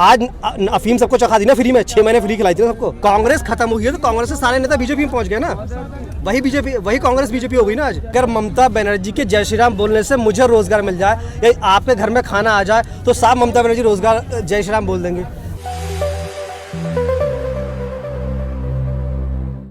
आज अफीम सबको चखा दी ना फ्री में, 6 महीने फ्री खिलाई थी सबको। कांग्रेस खत्म हुई है तो कांग्रेस से सारे नेता बीजेपी में पहुंच गए ना, वही बीजेपी, वही कांग्रेस बीजेपी हो गई ना आज। अगर ममता बनर्जी के जय श्री राम बोलने से मुझे रोजगार मिल जाए या आपके घर में खाना आ जाए तो साफ ममता बनर्जी रोजगार जय श्री राम बोल देंगे।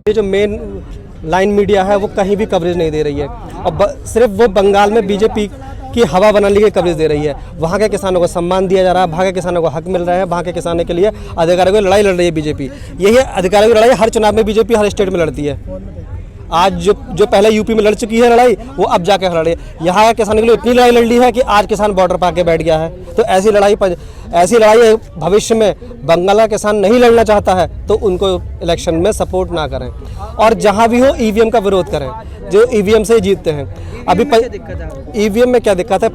ये जो मेन लाइन मीडिया है वो कहीं भी कवरेज नहीं दे रही है और सिर्फ वो बंगाल में बीजेपी की हवा बनाने की कवरेज दे रही है। वहाँ के किसानों को सम्मान दिया जा रहा है, वहाँ के किसानों को हक मिल रहा है, वहाँ के किसानों के लिए अधिकारों की लड़ाई लड़ रही है बीजेपी। यही अधिकारों की लड़ाई हर चुनाव में बीजेपी हर स्टेट में लड़ती है। आज जो पहले यूपी में लड़ चुकी है लड़ाई, वो अब जाके लड़ रही है। यहाँ के किसानों के लिए इतनी लड़ाई लड़ ली है कि आज किसान बॉर्डर पर आके बैठ गया है। तो ऐसी लड़ाई भविष्य में बंगाल का किसान नहीं लड़ना चाहता है तो उनको इलेक्शन में सपोर्ट ना करें और जहाँ भी हो ईवीएम का विरोध करें, जो ईवीएम से जीतते हैं। अभी ईवीएम में क्या दिक्कत है?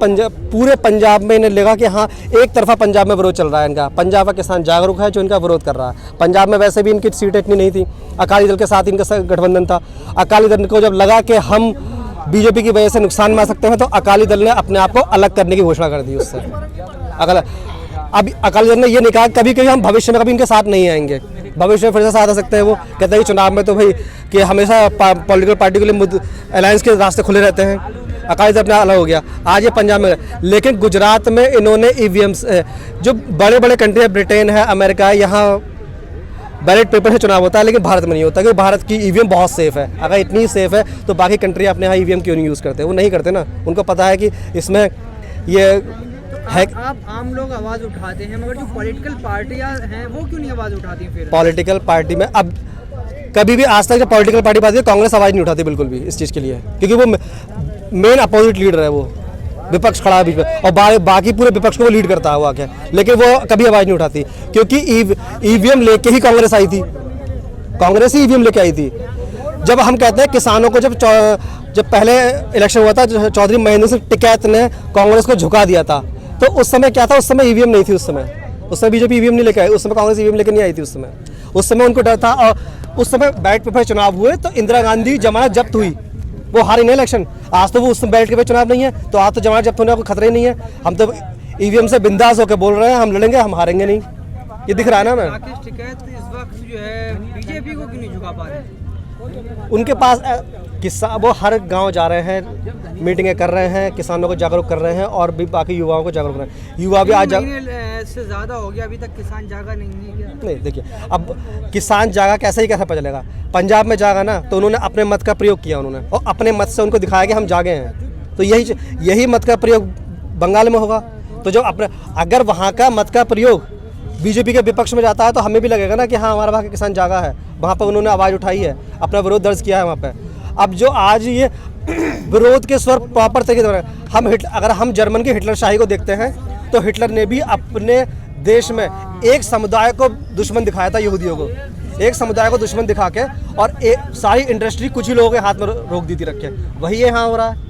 पूरे पंजाब में इन्हें लगा कि हाँ एक तरफा पंजाब में विरोध चल रहा है इनका। पंजाब का किसान जागरूक है जो इनका विरोध कर रहा है। पंजाब में वैसे भी इनकी सीटें इतनी नहीं थी, अकाली दल के साथ इनका गठबंधन था। अकाली दल को जब लगा कि हम बीजेपी की वजह से नुकसान में आ सकते हैं तो अकाली दल ने अपने आप को अलग करने की घोषणा कर दी उससे। अब अकाली दल ने ये नहीं कहा कभी हम भविष्य में कभी इनके साथ नहीं आएंगे, भविष्य में फिर से साथ आ सकते हैं। वो कहते हैं कि चुनाव में तो भाई कि हमेशा पॉलिटिकल पार्टी के लिए अलायंस के रास्ते खुले रहते हैं। अकाली दल अपना अलग हो गया, आज ये पंजाब में। लेकिन गुजरात में इन्होंने ईवीएम जो बड़े बड़े कंट्री है, ब्रिटेन है, अमेरिका है, यहाँ बैलेट पेपर से चुनाव होता है लेकिन भारत में नहीं होता क्योंकि भारत की ईवीएम बहुत सेफ है। अगर इतनी सेफ है तो बाकी कंट्री अपने यहाँ ईवीएम क्यों नहीं यूज़ करते? वो नहीं करते ना, उनको पता है कि इसमें ये है। आप आम लोग आवाज़ उठाते हैं मगर जो पॉलिटिकल पार्टियां हैं वो क्यों नहीं आवाज़ उठाती फिर? पॉलिटिकल पार्टी में अब कभी भी आज तक जब पॉलिटिकल पार्टी बात है कांग्रेस आवाज़ नहीं उठाती बिल्कुल भी इस चीज़ के लिए, क्योंकि वो मेन अपोजिट लीडर है, वो विपक्ष खड़ा है बीच में और बाकी पूरे विपक्ष को वो लीड करता है वो आके, लेकिन वो कभी आवाज़ नहीं उठाती क्योंकि ईवीएम लेके ही कांग्रेस आई थी। कांग्रेस ही ईवीएम लेके आई थी। जब हम कहते हैं किसानों को जब पहले इलेक्शन हुआ था चौधरी महेंद्र सिंह टिकैत ने कांग्रेस को झुका दिया था, तो उस समय क्या था? उस समय ईवीएम नहीं थी। उस समय बीजेपी ईवीएम नहीं लेके आई, उस समय कांग्रेस ईवीएम लेके नहीं आई थी। उस समय उनको डर था और उस समय बैलेट पेपर चुनाव हुए तो इंदिरा गांधी जमानत जब्त हुई, वो हारी नहीं इलेक्शन। आज तो वो उस समय बैलेट पेपर चुनाव नहीं है तो आज तो जमानत जब्त होने का कोई खतरा ही नहीं है। हम तो ईवीएम से बिंदास होकर बोल रहे हैं हम लड़ेंगे, हम हारेंगे नहीं, ये दिख रहा है ना। मैं टिकैत इस वक्त जो है बीजेपी को क्यों नहीं झुका पा रहे? उनके पास किस्सा, वो हर गांव जा रहे हैं, मीटिंगें कर रहे हैं, किसानों को जागरूक कर रहे हैं और भी बाकी युवाओं को जागरूक कर रहे हैं। युवा भी आज से ज़्यादा हो गया, अभी तक किसान जागा नहीं है क्या? नहीं, देखिए अब किसान जागा कैसे पता चलेगा? पंजाब में जागा ना तो उन्होंने अपने मत का प्रयोग किया, उन्होंने और अपने मत से उनको दिखाया कि हम जागे हैं। तो यही मत का प्रयोग बंगाल में होगा। तो जो अगर वहाँ का मत का प्रयोग बीजेपी के विपक्ष में जाता है तो हमें भी लगेगा ना कि हाँ हमारा वहाँ का किसान जागा है, वहाँ पर उन्होंने आवाज़ उठाई है, अपना विरोध दर्ज किया है वहाँ पे। अब जो आज ये विरोध के स्वर प्रॉपर तरीके से अगर हम जर्मन की हिटलर शाही को देखते हैं तो हिटलर ने भी अपने देश में एक समुदाय को दुश्मन दिखाया था, यहूदियों को एक समुदाय को दुश्मन दिखा के और सारी इंडस्ट्री कुछ ही लोगों के हाथ में रोक दी थी रख के। वही यहाँ हो रहा है,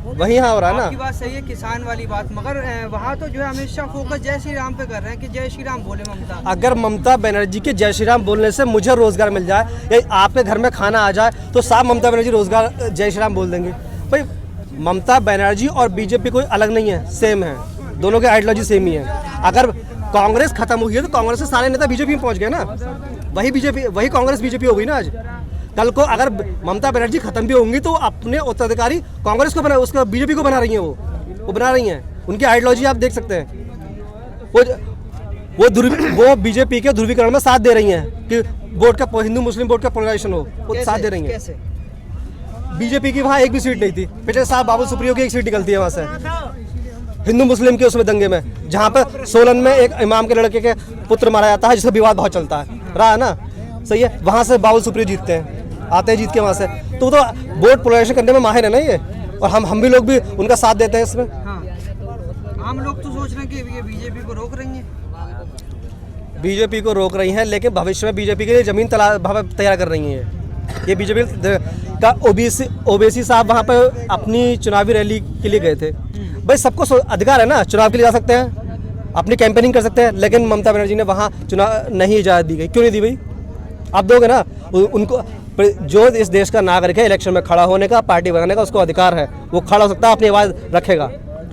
वही यहाँ हो रहा है ना। आपकी बात सही है, किसान वाली बात, मगर वहाँ तो जो है हमेशा फोकस जय श्री राम पे कर रहे हैं कि जय श्री राम बोले ममता। अगर ममता बनर्जी के जय श्री राम बोलने से मुझे रोजगार मिल जाए या आपके घर में खाना आ जाए तो साफ ममता बनर्जी रोजगार जय श्री राम बोल देंगे। भाई ममता बनर्जी और बीजेपी कोई अलग नहीं है, सेम है, दोनों की आइडियोलॉजी सेम ही है। अगर कांग्रेस खत्म हुई है तो कांग्रेस से सारे नेता बीजेपी में पहुंच गए ना, वही कांग्रेस बीजेपी हो गई ना आज। कल को अगर ममता बनर्जी खत्म भी होंगी तो अपने उत्तराधिकारी कांग्रेस को उसका बीजेपी को बना रही हैं, वो बना रही हैं। उनकी आइडियोलॉजी आप देख सकते हैं, वो बीजेपी के ध्रुवीकरण में साथ दे रही हैं कि वोट का हिंदू मुस्लिम वोट का पोलराइजेशन हो, वो साथ दे रही हैं। कैसे? बीजेपी की वहाँ एक भी सीट नहीं थी, पिछले साल बाबुल सुप्रियो की एक सीट निकलती है वहाँ से हिंदू मुस्लिम के उसमें दंगे में, जहाँ पर सोलन में एक इमाम के लड़के के पुत्र मारा जाता है जिसका विवाद बहुत चलता है रहा है ना, सही है। वहाँ से बाबुल सुप्रियो जीतते हैं, आते हैं जीत के वहाँ से, तो वोट पोलराइजेशन करने में माहिर है ना ये, और हम भी लोग भी उनका साथ देते हैं इसमें। हाँ, आम लोग तो सोच रहे हैं कि ये बीजेपी को रोक रही हैं। बीजेपी को रोक रही हैं लेकिन भविष्य में बीजेपी के लिए जमीन तैयार कर रही हैं। ये बीजेपी का ओबीसी साहब वहाँ पर अपनी चुनावी रैली के लिए गए थे। भाई सबको अधिकार है ना, चुनाव के लिए जा सकते हैं, अपनी कैंपेनिंग कर सकते हैं, लेकिन ममता बनर्जी ने वहाँ चुनाव नहीं इजाज़त दी गई। क्यों नहीं दी भाई? आप दोगे ना उनको? जो इस देश का नागरिक है इलेक्शन में खड़ा होने का, पार्टी बनाने का उसको अधिकार है, वो खड़ा हो सकता है, अपनी आवाज़ रखेगा।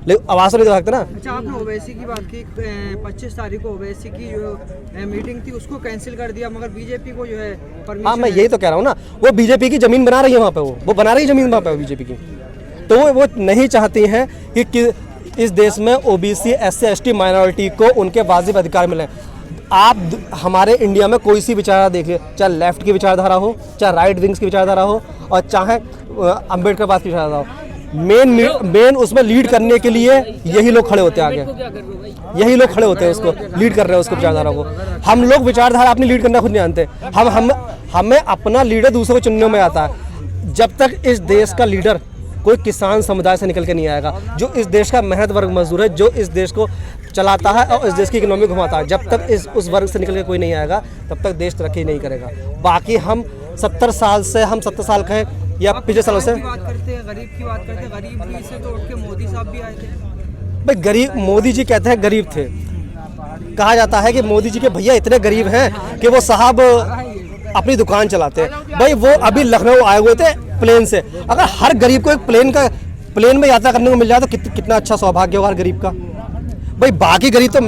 लेकिन आवाज़ तो नहीं दबा सकते ना। अच्छा, आपने ओवैसी की बात की, 25 तारीख को ओवैसी की जो मीटिंग थी उसको कैंसिल कर दिया, मगर बीजेपी को जो है परमिशन। हाँ, मैं यही तो कह रहा हूँ ना, वो बीजेपी की ज़मीन बना रही है वहाँ पे, वो बना रही है ज़मीन वहाँ पे बीजेपी की। तो वो नहीं चाहती हैं कि इस देश में ओबीसी SC ST माइनॉरिटी को उनके वाजिब अधिकार मिले। आप हमारे इंडिया में कोई सी विचारधारा देखिए, चाहे लेफ्ट की विचारधारा हो, चाहे राइट विंग्स की विचारधारा हो, और चाहे अम्बेडकरवाद की विचारधारा हो, मेन उसमें लीड करने के लिए यही लोग खड़े होते हैं आगे, यही लोग खड़े होते हैं उसको लीड कर रहे हैं, उसको विचारधारा को। हम लोग विचारधारा अपनी लीड करना खुद नहीं जानते। हमें अपना लीडर दूसरों को चुनने में आता है। जब तक इस देश का लीडर कोई किसान समुदाय से निकल के नहीं आएगा, जो इस देश का मेहनत वर्ग मजदूर है, जो इस देश को चलाता है और इस देश की इकोनॉमी घुमाता है, जब तक उस वर्ग से निकल के कोई नहीं आएगा, तब तक देश तरक्की नहीं करेगा। बाकी हम 70 साल से, हम 70 साल के हैं या पिछले सालों से बात करते हैं, गरीब की बात करते हैं, गरीब से तो उठ के मोदी साहब भी आए थे। भाई गरीब, मोदी जी कहते हैं गरीब थे, कहा जाता है कि मोदी जी के भैया इतने गरीब हैं कि वो साहब अपनी दुकान चलाते हैं। भाई वो अभी लखनऊ आए हुए थे प्लेन से। अगर हर गरीब को एक प्लेन में यात्रा करने को मिल जाए तो कितना अच्छा सौभाग्य होगा हर गरीब का। भाई बाकी गरीब तो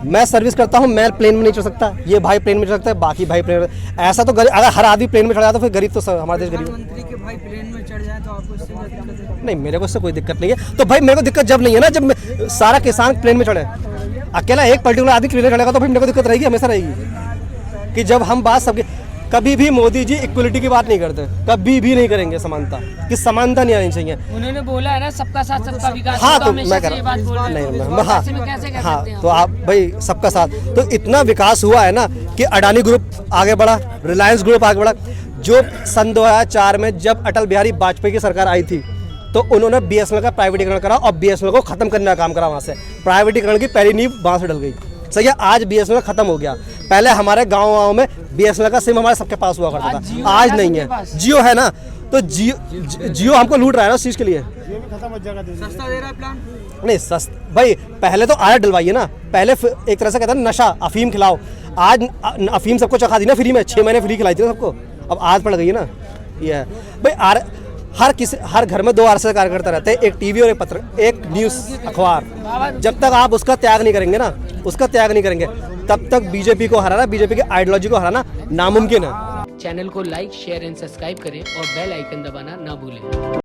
मैं सर्विस करता हूँ, मैं प्लेन में नहीं चढ़ सकता, ये भाई प्लेन में चढ़ सकता है, बाकी भाई प्लेन में। ऐसा तो अगर हर आदमी प्लेन में चढ़ जाता तो फिर गरीब तो हमारे देश गरीब। प्रधानमंत्री के भाई प्लेन में चढ़ जाए तो आपको इससे क्या दिक्कत है? नहीं, मेरे को इससे कोई दिक्कत नहीं है। तो भाई मेरे को दिक्कत जब नहीं है ना, जब सारा किसान प्लेन में चढ़े। अकेला एक पर्टिकुलर आदमी प्लेन में चढ़ेगा तो फिर मेरे को दिक्कत रहेगी, हमेशा रहेगी। कि जब हम बात सबके, कभी भी मोदी जी इक्वलिटी की बात नहीं करते, कभी भी नहीं करेंगे समानता, कि समानता नहीं आनी चाहिए। उन्होंने बोला है ना सबका साथ सबका विकास। हाँ, तो मैं कह रहा हूँ, हाँ, तो आप भाई सबका साथ, तो इतना विकास हुआ है ना कि अडानी ग्रुप आगे बढ़ा, रिलायंस ग्रुप आगे बढ़ा। जो सन 2004 में जब अटल बिहारी वाजपेयी की सरकार आई थी तो उन्होंने BSNL का प्राइवेटीकरण करा और BSNL को खत्म करने का काम करा। वहाँ से प्राइवेटीकरण की पहली नींव वहाँ से डल गई। सही है, आज BSNL खत्म हो गया। पहले हमारे गाँव में BSNL का सिम हमारे सबके पास हुआ करता था, आज नहीं है। जियो है ना, तो जियो हमको लूट रहा है ना उस चीज़ के लिए। सस्ता दे रहा है प्लान? नहीं सस्ता भाई, पहले तो आदत डलवाइए ना। पहले एक तरह से कहता है नशा, अफीम खिलाओ। आज अफीम सबको चखा दी ना फ्री में, 6 महीने फ्री खिलाई थी ना सबको, अब आदत पड़ गई है ना। ये है भाई, हर घर में 2 RSS कार्यकर्ता रहते हैं, एक टीवी और एक पत्र, एक न्यूज़ अखबार। जब तक आप उसका त्याग नहीं करेंगे ना, तब तक बीजेपी को हराना, बीजेपी की आइडियोलॉजी को हराना नामुमकिन है। चैनल को लाइक, शेयर एंड सब्सक्राइब करें और बेल आइकन दबाना ना भूलें।